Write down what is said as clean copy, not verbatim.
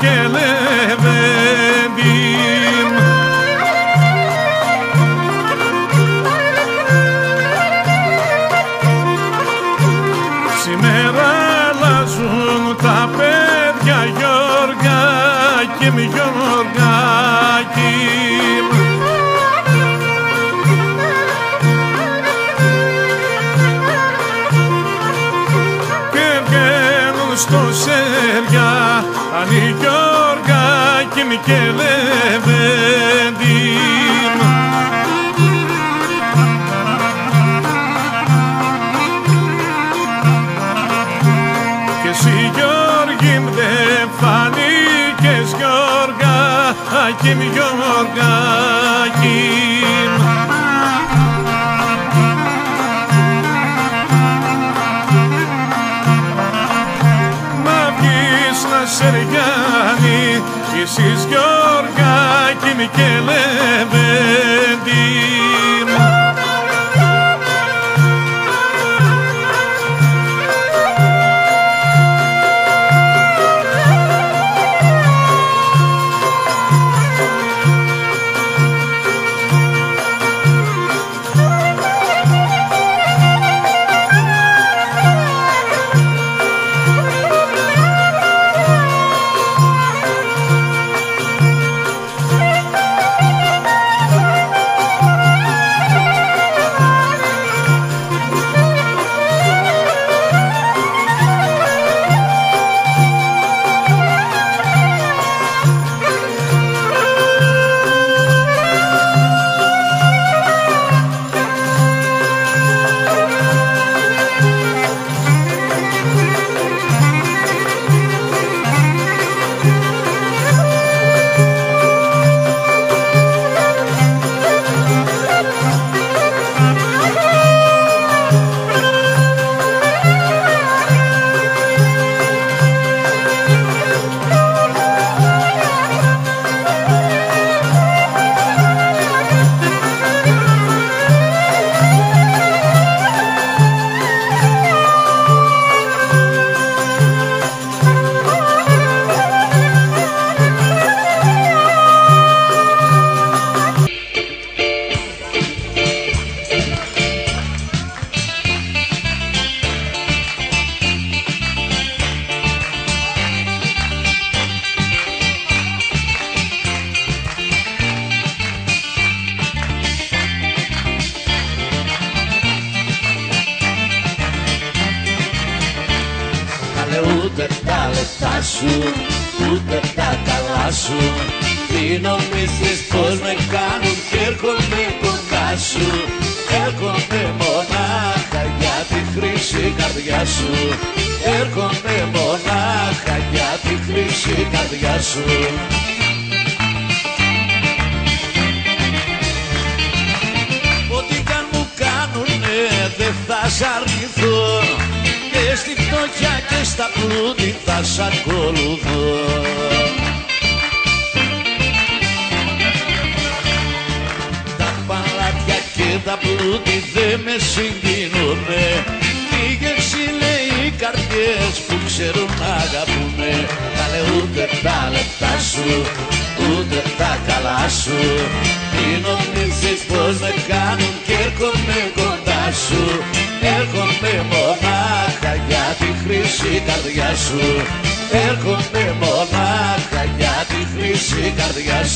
και λεβέντη. Σήμερα αλλάζουν τα παιδιά Γιώργακι μ, Γιώργακι. Και βγαίνουν στο Σέρια αν η Γιώργακι μ και λεβέντη. Και εσύ Γιώργη μ δεν φανήκες Γιώργακι μ, Γιώργακι. Να βγεις να Σεριάνι κι εσείς Γιώργακι μ και λεβέντη. Ούτε τα λεφτά σου, ούτε τα καλά σου. Τι νομίζεις πως με κάνουν κι έρχομαι κοντά σου. Έρχομαι μονάχα για τη χρυσή καρδιά σου. Έρχομαι μονάχα για τη χρυσή καρδιά σου. Ό,τι καν μου κάνουνε δεν θα σ' αρνηθώ. Και στη φτώχεια και στα πλούτη θα σ' ακολουθώ. Τα παλάτια και τα πλούτη δε με συγκίνουνε. Τι γεύση λέει οι καρδιές που ξέρουν να αγαπούνε. Κάνε ούτε τα λεπτά σου, ούτε τα καλά σου. Τι νομίζεις πως με κάνουν κι έρχομαι κοντά σου. Έρχομαι μονάχα για τη χρυσή καρδιά σου. Έρχομαι μονάχα για τη χρυσή καρδιά σου.